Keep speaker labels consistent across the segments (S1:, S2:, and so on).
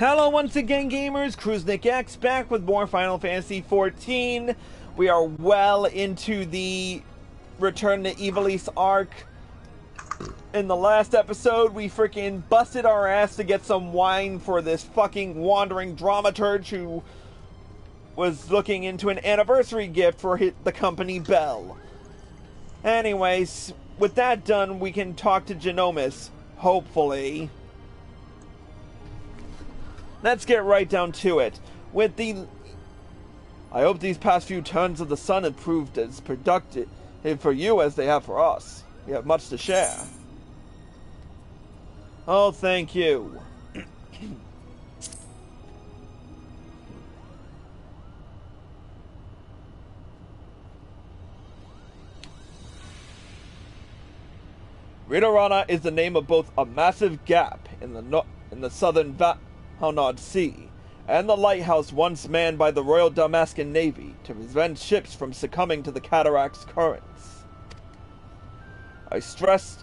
S1: Hello once again, gamers. CruiseNickX back with more Final Fantasy XIV. We are well into the Return to Ivalice arc. In the last episode, we freaking busted our ass to get some wine for this fucking wandering dramaturge who was looking into an anniversary gift for the company Bell. Anyways, with that done, we can talk to Genomus, hopefully. Let's get right down to it. I hope these past few turns of the sun have proved as productive for you as they have for us. We have much to share. Oh, thank you. Ridorana is the name of both a massive gap in the southern Valnod Sea, and the lighthouse once manned by the Royal Damascan Navy to prevent ships from succumbing to the cataract's currents. I stress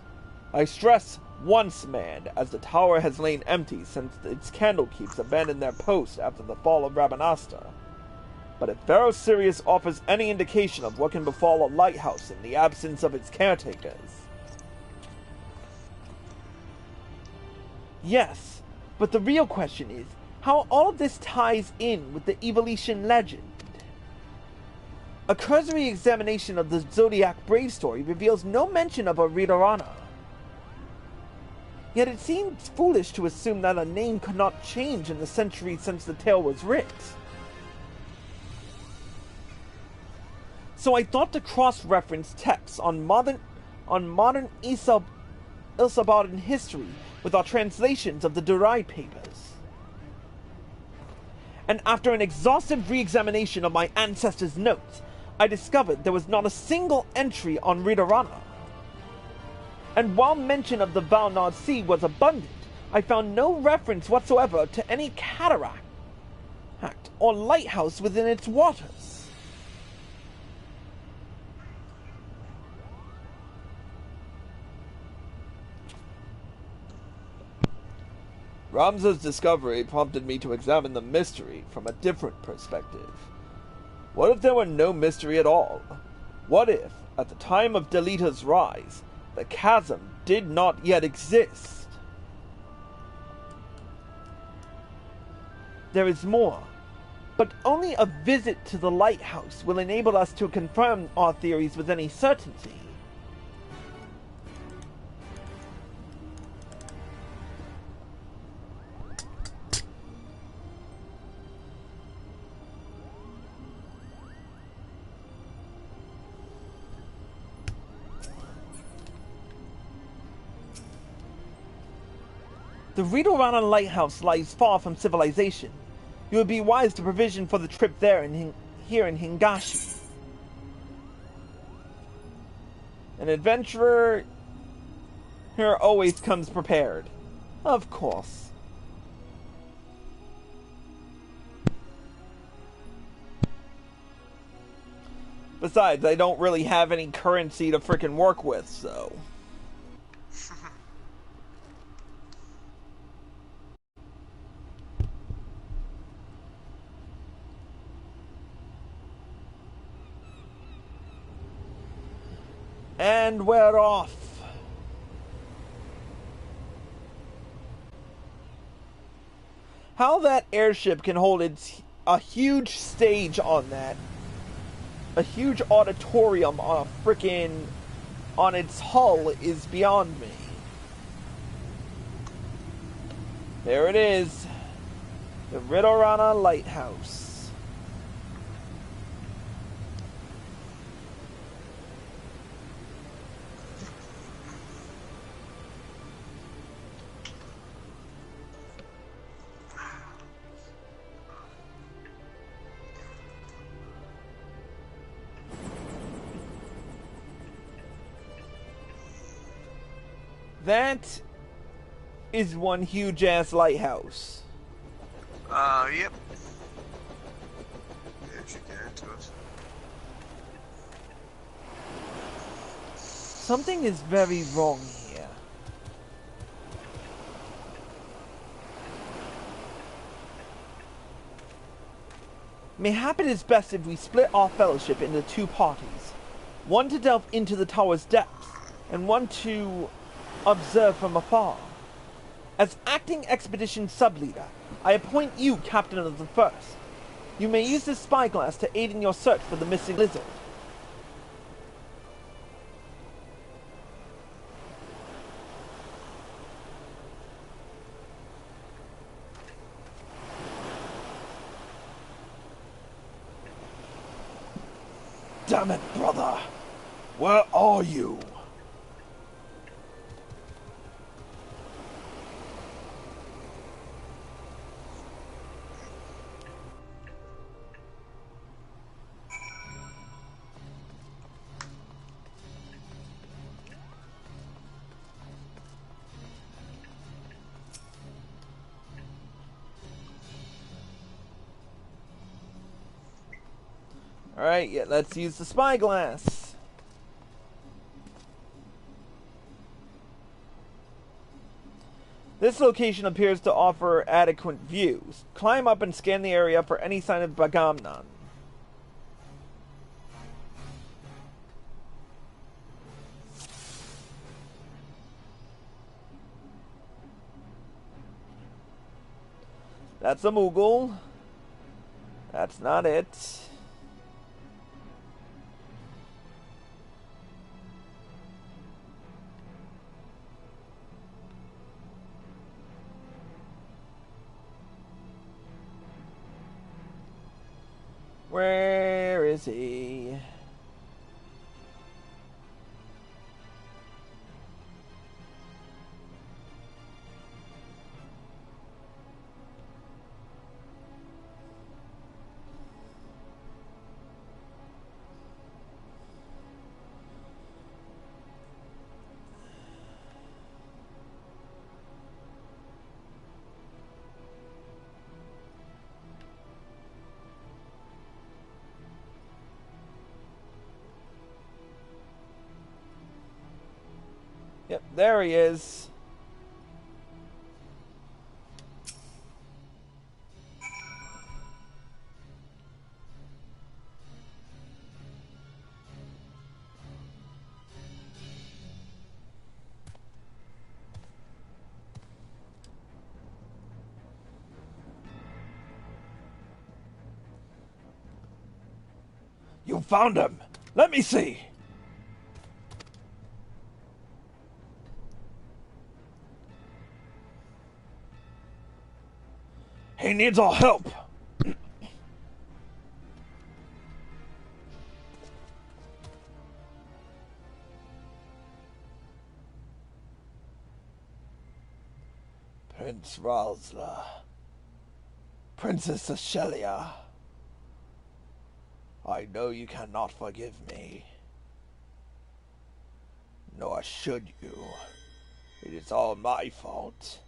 S1: once manned, as the tower has lain empty since its candlekeepers abandoned their post after the fall of Rabanasta. But if Pharaoh Sirius offers any indication of what can befall a lighthouse in the absence of its caretakers... Yes, but the real question is how all of this ties in with the Evolution legend. A cursory examination of the Zodiac Brave story reveals no mention of a Ridorana. Yet it seems foolish to assume that a name could not change in the centuries since the tale was writ. So I thought to cross-reference texts on modern Ilsabaran history with our translations of the Durai papers. And after an exhaustive re-examination of my ancestors' notes, I discovered there was not a single entry on Ridorana. And while mention of the Valnod Sea was abundant, I found no reference whatsoever to any cataract or lighthouse within its waters. Ramza's discovery prompted me to examine the mystery from a different perspective. What if there were no mystery at all? What if, at the time of Delita's rise, the chasm did not yet exist? There is more, but only a visit to the lighthouse will enable us to confirm our theories with any certainty. The Ridorana Lighthouse lies far from civilization. It would be wise to provision for the trip there here in Hingashi. An adventurer here always comes prepared. Of course. Besides, I don't really have any currency to frickin' work with, so... And we're off. How that airship can hold a huge stage on that, a huge auditorium on its hull is beyond me. There it is, the Ridorana Lighthouse. That is one huge ass lighthouse.
S2: Yep. Yeah, should get into it.
S1: Something is very wrong here. Mayhap it is best if we split our fellowship into two parties. One to delve into the tower's depths, and one to observe from afar. As acting expedition subleader, I appoint you captain of the first. You may use this spyglass to aid in your search for the missing lizard. Damn it, brother! Where are you? Alright, yeah, let's use the spyglass. This location appears to offer adequate views. Climb up and scan the area for any sign of Bagamnon. That's a Moogle. That's not it. Where is he? Yep, there he is. You found him. Let me see. He needs our help. Prince Ralsla. Princess Ashelia. I know you cannot forgive me. Nor should you. It is all my fault.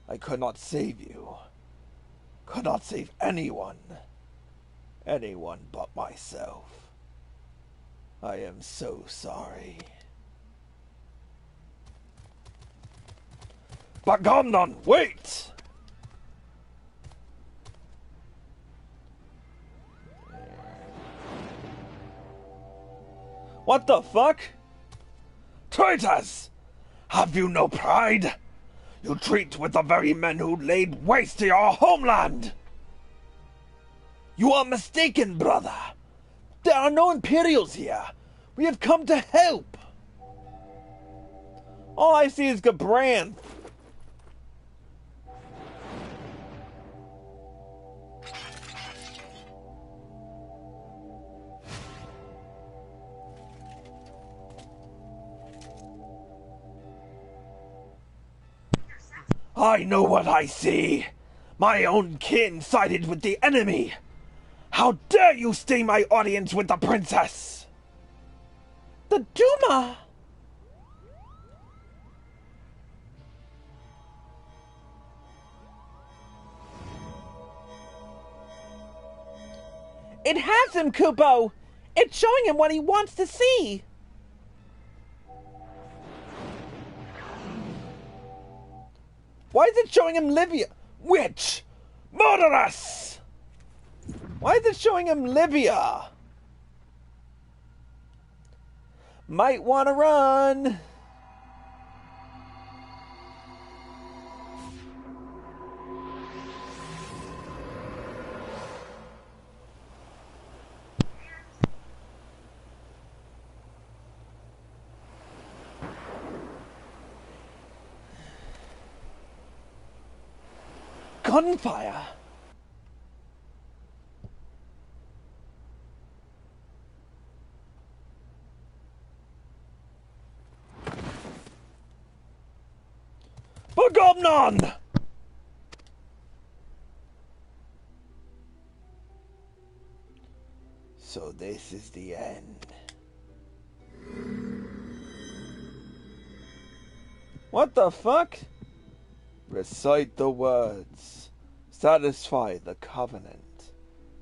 S1: I could not save you. Could not save anyone. Anyone but myself. I am so sorry. Bagamnon, wait! What the fuck? Traitors! Have you no pride? You treat with the very men who laid waste to your homeland! You are mistaken, brother. There are no Imperials here. We have come to help. All I see is Gabranth. I know what I see. My own kin sided with the enemy. How dare you stain my audience with the princess? The Duma! It has him, Kupo! It's showing him what he wants to see! Why is it showing him Livia? Witch! Murderess! Why is it showing him Livia? Might want to run. Gunfire. Bagomnon! So this is the end. What the fuck? Recite the words. Satisfy the covenant.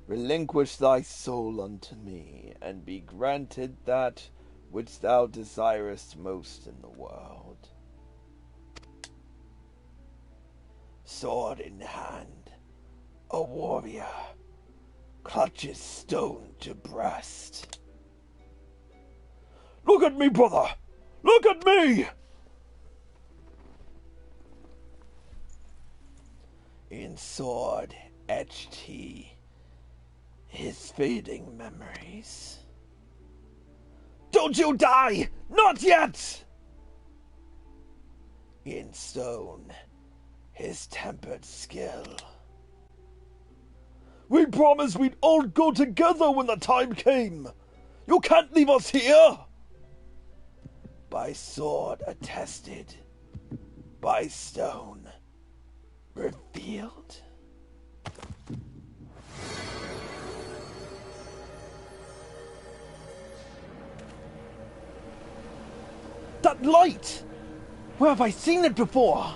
S1: Relinquish thy soul unto me, and be granted that which thou desirest most in the world. Sword in hand, a warrior clutches stone to breast. Look at me, brother! Look at me! In sword etched he his fading memories. Don't you die! Not yet! In stone his tempered skill. We promised we'd all go together when the time came. You can't leave us here! By sword attested, by stone revealed. That light! Where have I seen it before?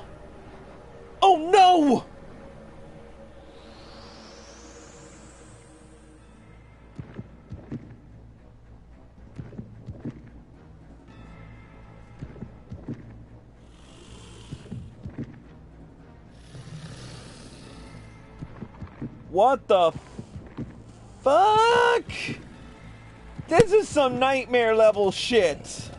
S1: Oh no! What the fuck? This is some nightmare level shit.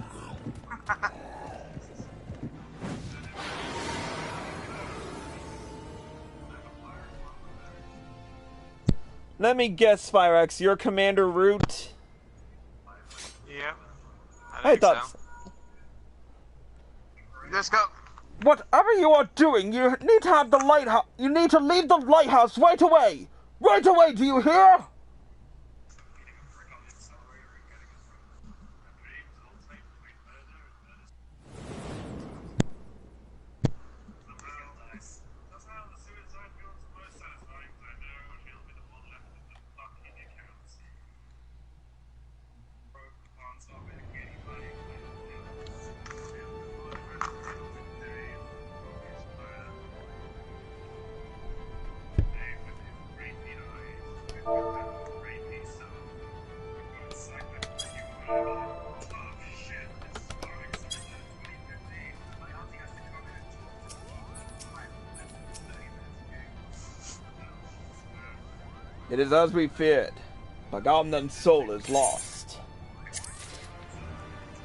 S1: Let me guess, Spyrex, you're Commander Root?
S2: Yeah.
S1: I thought
S2: so. Let's go.
S1: Whatever you are doing, you need to have the lighthouse. You need to leave the lighthouse right away. Right away, do you hear? It is as we feared. Bagomnon's soul is lost.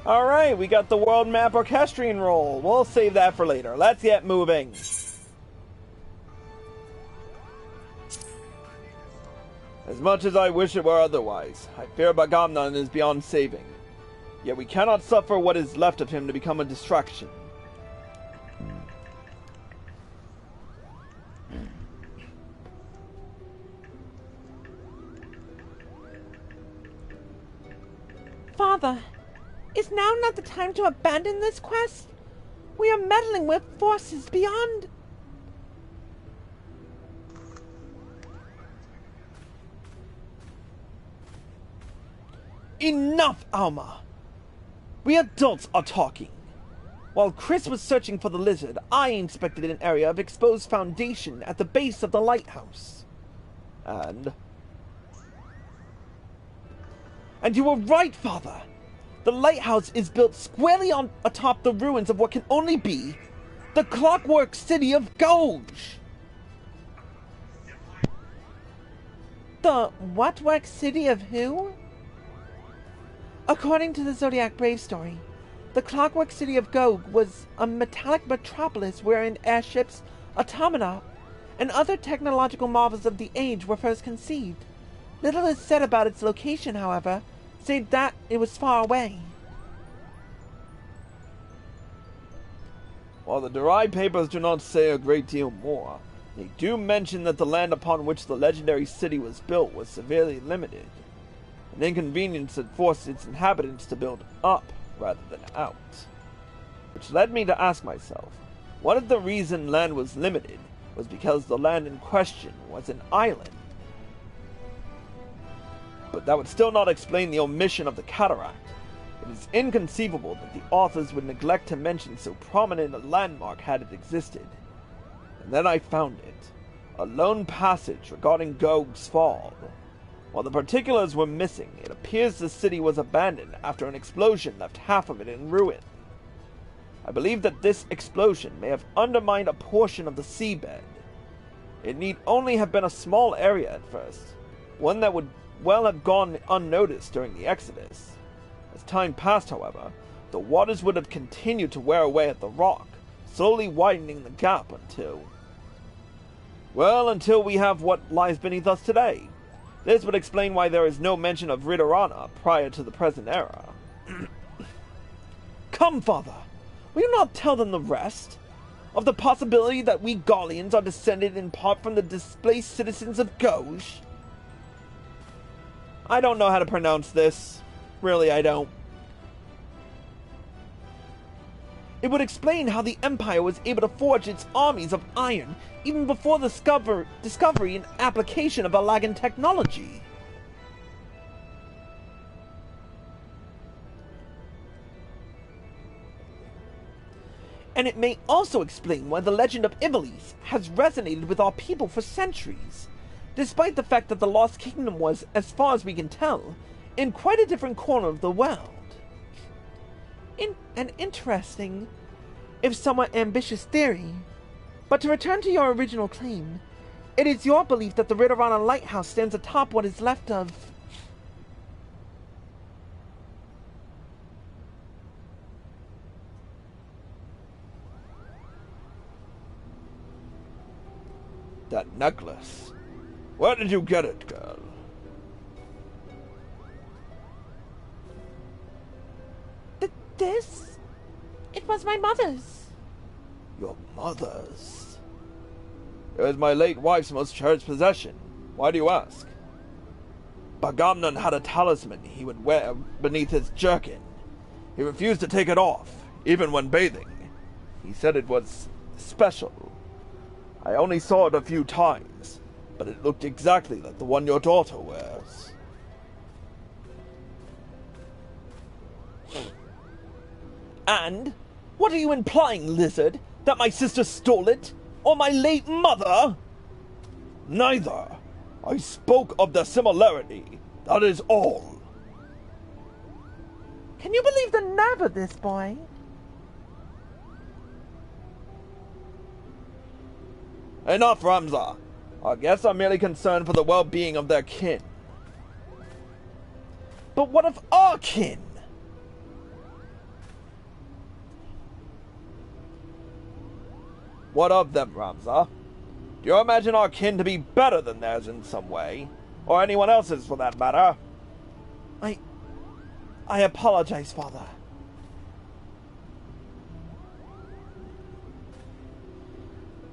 S1: Alright, we got the world map orchestrion roll. We'll save that for later. Let's get moving. As much as I wish it were otherwise, I fear Bagomnon is beyond saving. Yet we cannot suffer what is left of him to become a distraction.
S3: Father, is now not the time to abandon this quest? We are meddling with forces beyond...
S1: Enough, Alma! We adults are talking. While Chris was searching for the lizard, I inspected an area of exposed foundation at the base of the lighthouse. And you were right, Father! The lighthouse is built squarely on atop the ruins of what can only be the clockwork city of Gouge!
S3: The what-work city of who? According to the Zodiac Brave story, the Clockwork City of Gog was a metallic metropolis wherein airships, automata, and other technological marvels of the age were first conceived. Little is said about its location, however, save that it was far away.
S1: While the derived papers do not say a great deal more, they do mention that the land upon which the legendary city was built was severely limited. An inconvenience that forced its inhabitants to build up rather than out. Which led me to ask myself, what if the reason land was limited was because the land in question was an island? But that would still not explain the omission of the cataract. It is inconceivable that the authors would neglect to mention so prominent a landmark had it existed. And then I found it. A lone passage regarding Gog's fall. While the particulars were missing, it appears the city was abandoned after an explosion left half of it in ruin. I believe that this explosion may have undermined a portion of the seabed. It need only have been a small area at first, one that would well have gone unnoticed during the Exodus. As time passed, however, the waters would have continued to wear away at the rock, slowly widening the gap until we have what lies beneath us today. This would explain why there is no mention of Ridorana prior to the present era.
S3: Come, father! Will you not tell them the rest? Of the possibility that we Gallians are descended in part from the displaced citizens of Gauge?
S1: I don't know how to pronounce this. Really, I don't.
S3: It would explain how the Empire was able to forge its armies of iron even before the discovery and application of Alagan technology. And it may also explain why the legend of Ivalice has resonated with our people for centuries, despite the fact that the Lost Kingdom was, as far as we can tell, in quite a different corner of the world. An interesting, if somewhat ambitious theory. But to return to your original claim, it is your belief that the Ridorana Lighthouse stands atop what is left of...
S1: That necklace. Where did you get it, girl?
S3: This? It was my mother's.
S1: Your mother's? It was my late wife's most cherished possession. Why do you ask? Bagamnon had a talisman he would wear beneath his jerkin. He refused to take it off, even when bathing. He said it was special. I only saw it a few times, but it looked exactly like the one your daughter wears.
S3: And? What are you implying, lizard? That my sister stole it? Or my late mother?
S1: Neither. I spoke of the similarity. That is all.
S3: Can you believe the nerve of this boy?
S1: Enough, Ramza. Our guests are merely concerned for the well-being of their kin.
S3: But what of our kin?
S1: What of them, Ramza? Do you imagine our kin to be better than theirs in some way? Or anyone else's, for that matter?
S3: I apologize, Father.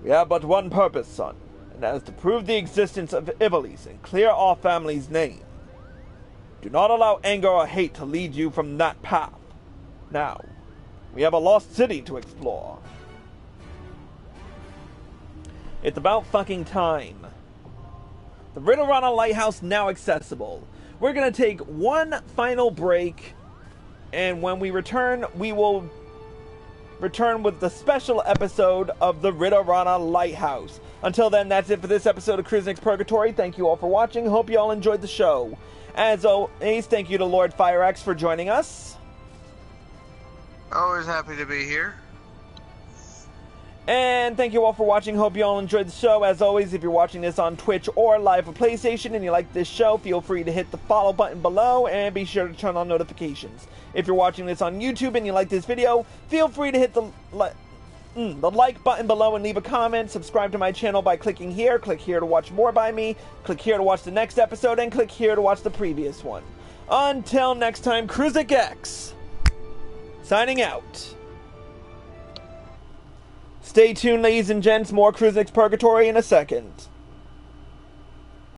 S1: We have but one purpose, son, and that is to prove the existence of Ivalice and clear our family's name. Do not allow anger or hate to lead you from that path. Now, we have a lost city to explore.
S3: It's about fucking time. The Ridorana Lighthouse now accessible. We're gonna take one final break, and when we return, we will return with the special episode of the Ridorana Lighthouse. Until then, that's it for this episode of Cruising Purgatory. Thank you all for watching. Hope you all enjoyed the show. As always, thank you to Lord FireX for joining us.
S2: Always happy to be here.
S3: And thank you all for watching. Hope you all enjoyed the show. As always, if you're watching this on Twitch or live for PlayStation and you like this show, feel free to hit the follow button below and be sure to turn on notifications. If you're watching this on YouTube and you like this video, feel free to hit the like button below and leave a comment. Subscribe to my channel by clicking here. Click here to watch more by me. Click here to watch the next episode, and click here to watch the previous one. Until next time, Cruzik X signing out. Stay tuned, ladies and gents. More Cruzik's Purgatory in a second.